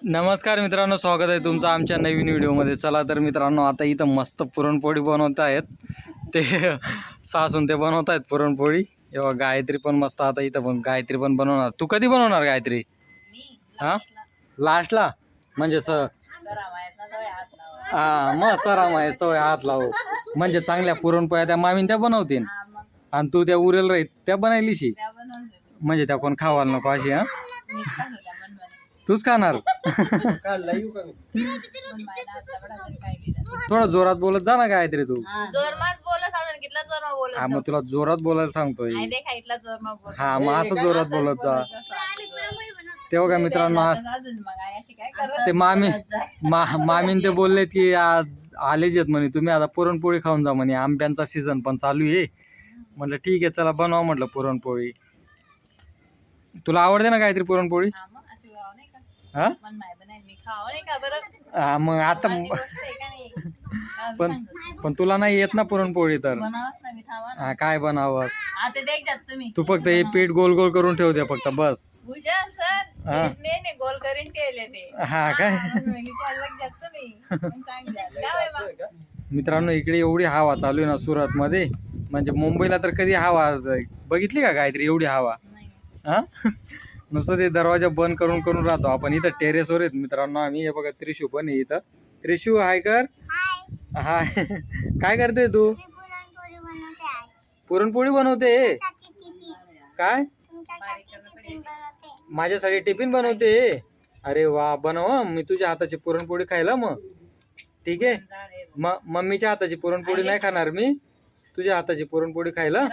नमस्कार मित्रांनो, स्वागत आहे तुमचं आमच्या नवीन व्हिडिओमध्ये. चला तर मित्रांनो, आता इथं मस्त पुरणपोळी बनवत आहेत. ते सासून ते बनवत आहेत पुरणपोळी. जेव्हा गायत्री पण मस्त आता इथं पण गायत्री पण बनवणार. तू कधी बनवणार गायत्री? हां, लास्टला म्हणजे मग सरा माहीत तो हात लावू म्हणजे चांगल्या पुरणपोळ्या त्या मामीन त्या बनवतील आणि तू त्या उरेल राहीत त्या बनायलीशी म्हणजे त्या कोण खावायला नको अशी. हां, तूच खाणार. थोडा जोरात बोलत जा ना गायत्री तू. हा, मग तुला जोरात बोलायला सांगतोय. हा, मग असं जोरात बोलत जा. तेव्हा का मित्रांनो, ते मामीन ते बोललेत की आज आलेच आहेत म्हणे तुम्ही, आता पुरणपोळी खाऊन जा म्हणे. आंब्यांचा सीझन पण चालू आहे. म्हटलं ठीक आहे, चला बनवा म्हटलं पुरणपोळी. तुला आवडते ना काहीतरी पुरणपोळी? हा, मग आता पण तुला नाही येत ना पुरणपोळी, तर काय बनावं? तू फक्त हे पीठ गोल गोल करून ठेव द्या फक्त, बस. हा काय मित्रांनो, इकडे एवढी हवा चालू आहे ना सुरत मध्ये, म्हणजे मुंबईला तर कधी हवा बघितली का गायत्री एवढी हवा? हा, नुसतं ते दरवाजा बंद करून करून राहतो आपण. इथं टेरेसवर आहेत मित्रांनो आम्ही. हे बघा त्रिशू पण आहे इथं. त्रिशू हाय कर. हाय. काय करते तू? पुरणपोळी बनवते काय? माझ्यासाठी टिफिन बनवते? अरे वा, बनव. मी तुझ्या हाताची पुरणपोळी खायला मग. ठीक आहे, मम्मीच्या हाताची पुरणपोळी नाही खाणार मी, तुझ्या हाताची पुरणपोळी खायला.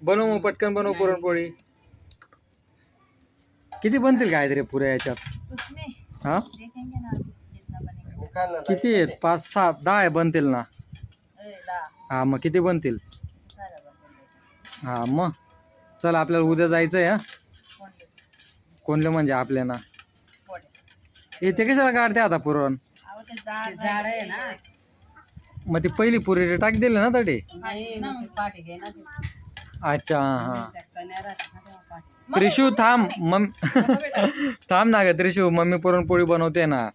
बनव मग, पटकन बनव पुरणपोळी. किती बनतील काय तरी पुऱ्या याच्यात? हा, किती आहेत? 5, 6, 10 बनतील ना? हा, मग किती बनतील? हा, मग चल आपल्याला उद्या जायचं आहे. हा, कोणले म्हणजे आपल्या ना ते कशाला काढते आता पुरण? मग ती पहिली पुरी टाक दिले ना तडे. अच्छा, हा. त्रिशू थांब, थांब ना ग त्रिशू, मम्मी पुरणपोळी बनवते ना.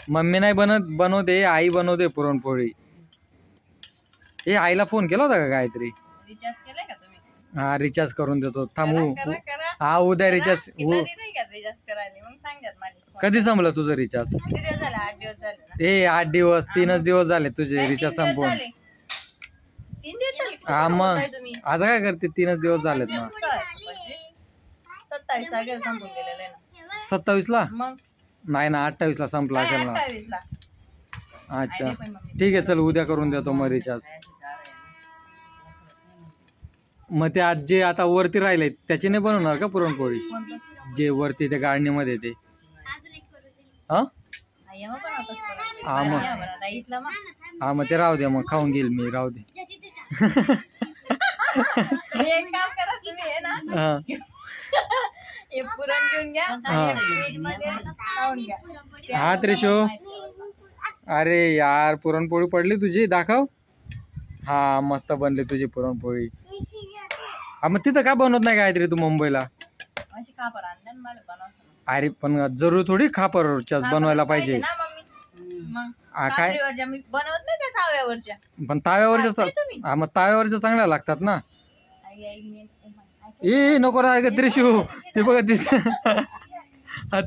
मम्मी नाही बनवते, आई बनवते पुरणपोळी. हे आईला फोन केला होता का गायत्री? हा, रिचार्ज करून देतो थांबू. हा, उद्या रिचार्ज. कधी संपलं तुझं रिचार्ज? 8 दिवस, 3च दिवस झाले तुझे रिचार्ज संपवून. हा, मग आज काय करते? 3च दिवस झालेत ना. 27 ला नाही ना, 28 ला संपला असेल ना. अच्छा, ठीक आहे, चल उद्या करून देतो मग रिचार्ज. मग ते आज जे आता वरती राहिले त्याची नाही बनवणार का पुरणपोळी? जे वरती ते गाळणीमध्ये ते. हा, मग ते राहू दे, मग खाऊन घेईल मी, राहू दे. हा त्रिशू, अरे यार पुरणपोळी पडली तुझी, दाखव. हा, मस्त बनली तुझी पुरणपोळी. हा, मग तिथं का बनवत नाही गायत्री तू मुंबईला? अरे पण जरूर थोडी खापरच्याच बनवायला पाहिजे. काय पण ताव्यावरच्या? हा, मग ताव्यावरच्या चांगल्या लागतात ना. नको राग त्रिशू, ते बघ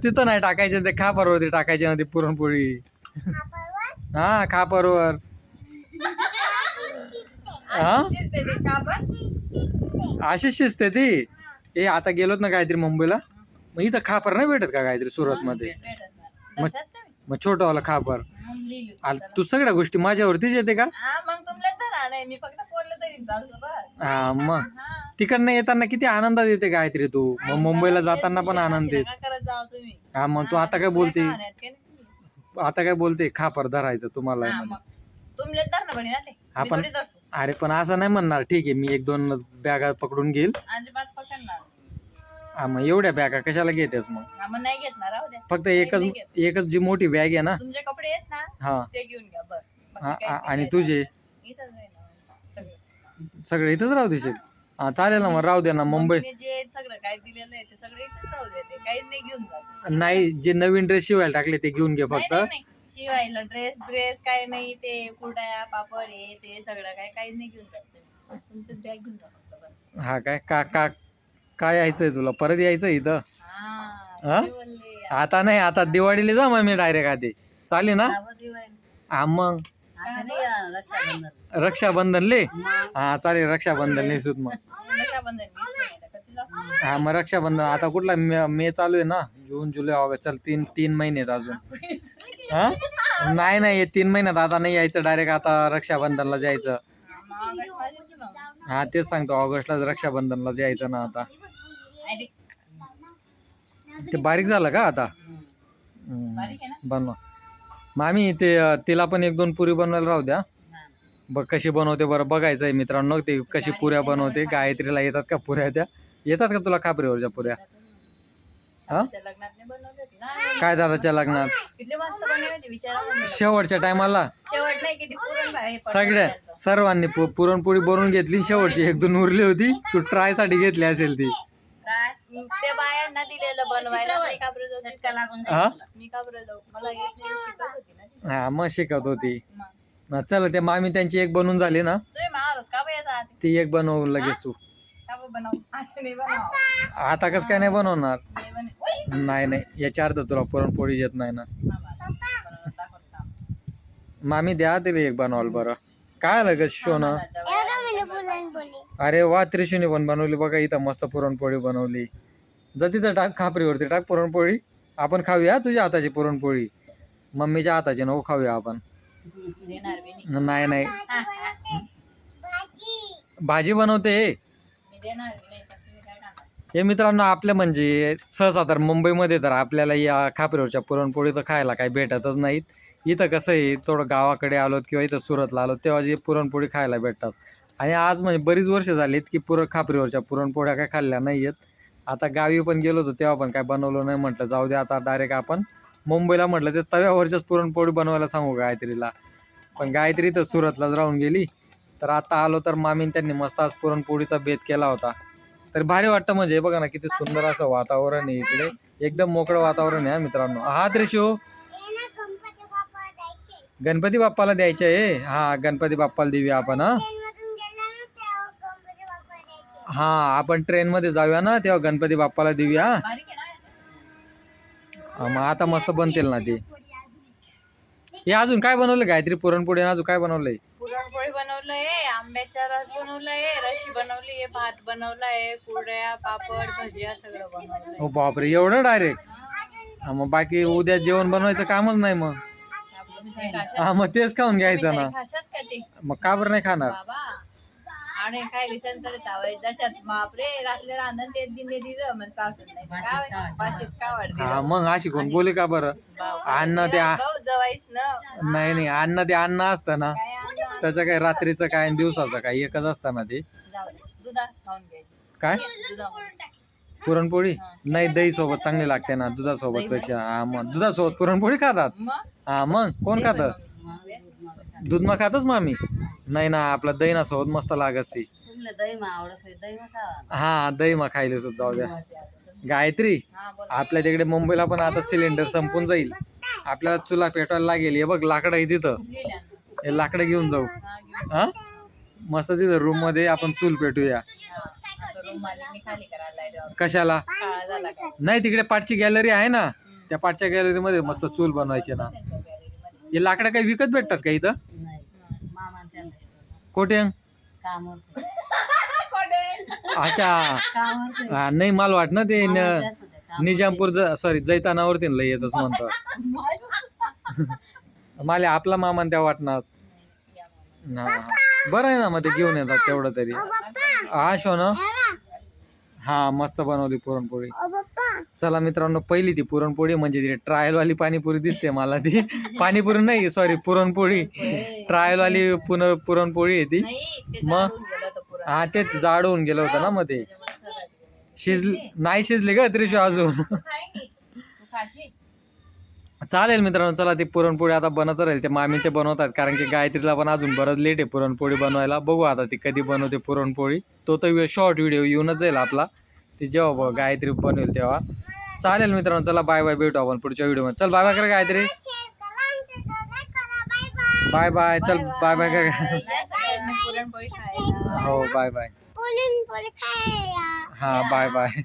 तिथं नाही टाकायचे, ते खापरवरती टाकायचे ना ती पुरणपोळी. हा, खापरवर. हा, अशीच शिजते ती. आता गेलोत ना काहीतरी मुंबईला, मग इथं खापर नाही भेटत का काहीतरी सुरत मध्ये? मग छोटवाला खापर. तू सगळ्या गोष्टी माझ्यावरतीच येते का? हा, मग तिकडनं येताना किती आनंदात येते गायत्री तू, मग मुंबईला जाताना पण आनंद येत. हा, मग तू आता काय बोलते? खापर धरायचं तुम्हाला. हा, पण अरे पण असं नाही म्हणणार. ठीक आहे, मी 1-2 बॅगा पकडून घेईल. हा, मग एवढ्या बॅगा कशाला घेतेस मग? फक्त एकच जी मोठी बॅग आहे ना. तुमचे कपडे आहेत ना, हा, ते घेऊन घ्या बस. आणि तुझे सगळे इथंच राहू देशील? हा चालेल ना, मग राहू दे ना. मुंबई जे सगळं काय दिलेलं आहे ते सगळं इथेच राहू दे, काहीच नाही घेऊन जात. नाही, जे नवीन ड्रेस शिवायला टाकले ते घेऊन घे फक्त. नाही, शिवायला ड्रेस काय नाही, ते कुरड्या पापड हे ते सगळं काहीच नाही घेऊन जात. तुमची बॅग घेऊन जा फक्त बस. हा काय काय यायचंय तुला परत यायचं इथं? हा? आता नाही, आता दिवाळीला जा मग मी डायरेक्ट आधी. चालेल ना? हा मग रक्षाबंधनले हा चालेल, रक्षाबंधनले सुद्धा मग. हा मग रक्षाबंधन आता कुठला मे चालू आहे ना, जून जुलै ऑगस्ट, चल 3 महिने आहेत अजून. हा नाही 3 महिन्यात आता नाही यायचं डायरेक्ट, आता रक्षाबंधनला जायचं. हा तेच सांगतो, ऑगस्टलाच रक्षाबंधनला जायचं ना आता. ते बारीक झालं का आता? बनवा मामी. ते तिला पण 1-2 पुरी बनवायला राहू द्या. बघ कशी बनवते बरं, बघायचंय मित्रांनो ते कशी पुऱ्या बनवते. गायत्रीला येतात का पुऱ्या? त्या येतात का तुला खापरीवरच्या पुऱ्या? हा काय दादाच्या लग्नात शेवटच्या टायमाला सगळ्या सर्वांनी पुरणपोळी बनवून घेतली. शेवटची 1-2 उरली होती, तू ट्राय साठी घेतली असेल ती. ते बायांना दिलेलं बनवायला. हा मग शिकत होती. चल ते मामी त्यांची एक बनवून झाली ना, ती एक बनवू लगेच तू. आता कस काय नाही बनवणार? नाही याच्या अर्थ तुला पुरणपोळी येत नाही ना. मामी द्या तरी एक बनवाल बरं. काय आलं ग शोना? अरे वा, त्रिशूनी पण बनवली बघा इथं, मस्त पुरणपोळी बनवली. जा तिथं टाक, खापरीवरती टाक पुरणपोळी. आपण खाऊया तुझ्या हाताची पुरणपोळी, मम्मीच्या हाताची नको खाऊया आपण. नाही भाजी बनवते हे मित्रांनो. आपल्या म्हणजे सहसा तर मुंबईमध्ये तर आपल्याला या खापरीवरच्या पुरणपोळी तर खायला काही भेटतच नाहीत. इथं कसं आहे, थोडं गावाकडे आलोत किंवा इथं सुरतला आलोत तेव्हा जे पुरणपोळी खायला भेटतात. आणि आज म्हणजे बरीच वर्ष झालीत की खापरीवरच्या पुरणपोळ्या काय खाल्ल्या नाही आहेत. आता गावी पण गेलो होतो तेव्हा पण काय बनवलं नाही, म्हटलं जाऊ दे आता डायरेक्ट आपण मुंबईला म्हटलं ते तव्यावरच्याच पुरणपोळी बनवायला सांगू गायत्रीला. पण गायत्री तर सुरतलाच राहून गेली. तर आता आलो तर मामीन त्यांनी मस्त आज पुरणपोळीचा बेत केला होता. तर भारी वाटतं म्हणजे बघा ना, किती सुंदर असं वातावरण आहे इकडे, एकदम मोकळं वातावरण आहे मित्रांनो. हा त्रिशू, गणपती बाप्पाला द्यायचे आहे. हा गणपती बाप्पाला देऊया आपण. हा आपण ट्रेन मध्ये जाऊया ना, तेव्हा गणपती बाप्पाला देऊया. मग आता मस्त बनतील ना ते. हे अजून काय बनवलं गायत्री? पुरणपोळी अजून काय बनवलंय? पुरणपोळी बनवलंय, आंब्याचा रस बनवलाय, रशी बनवली, भात बनवलाय, कुरड्या पापड भजिया सगळं बनवलंय. हो बापरे, एवढं डायरेक्ट? मग बाकी उद्या जेवण बनवायचं कामच नाही मग. हा मग तेच खाऊन घ्यायचं ना. मग का बरं नाही खाणार? आणि काय लिसन बापरे रात्री रांधण ते दिन दिलं हा मग अशी कोण बोले का बरं? अन्न ते नाही अन्न ते अन्न असतं ना, त्याचं काय रात्रीचं काय दिवसाचं काय एकच असतं ना ते. काय पुरणपोळी? नाही दही सोबत चांगली लागते ना दुधासोबत पेक्षा. हा मग दुधासोबत पुरणपोळी खातात? हा मग कोण खातं? दूध मग खातच मामी? नाही ना, आपला दही ना सोबत मस्त लागत ती. हा दही मग खायला सुद्धा जाऊ द्या. गायत्री, आपल्या तिकडे मुंबईला पण आता सिलेंडर संपून जाईल, आपल्याला चुला पेटवायला लागेल. हे बघ लाकडं आहे तिथं, हे लाकडं घेऊन जाऊ. हा मस्त तिथं रूम मध्ये आपण चूल पेटूया. कशाला? नाही तिकडे पाठची गॅलरी आहे ना, त्या पाठच्या गॅलरी मध्ये मस्त चूल बनवायचे ना. हे लाकडं काही विकत भेटतात का इथं? कोठे? अच्छा नाही मला वाट ना ते निजामपूर सॉरी जैतानावरती लय येतच म्हणतात. मला आपला मामा त्या वाटणार. बरं आहे ना, मग ते घेऊन येतात तेवढं तरी. हा शोना, हा मस्त बनवली पुरणपोळी. चला मित्रांनो, पहिली ती पुरणपोळी म्हणजे ती ट्रायल वाली पाणीपुरी दिसते मला. ती पाणीपुरी नाही सॉरी पुरणपोळी, ट्रायल वाली पुरणपोळी आहे ती. मग हा तेच जाड होऊन गेलं होतं ना, मग ते नाही शिजली का त्रिशू अजून? चालेल मित्रांनो, चला ती पुरणपोळी आता बनत राहील. ते मामी ते बनवतात, कारण की गायत्रीला पण अजून बरंच लेट आहे पुरणपोळी बनवायला. बघू आता ती कधी बनवते पुरणपोळी. तो तर शॉर्ट व्हिडिओ येऊनच जाईल आपला, ती जेव्हा गायत्री बनवेल तेव्हा. चालेल मित्रांनो, चला बाय बाय, भेटू आपण पुढच्या व्हिडिओमध्ये. चल बाय बाय कर गायत्री. बाय बाय, चल बाय बाय कर. पुरणपोळी खायला. हो बाय बाय. हा बाय बाय.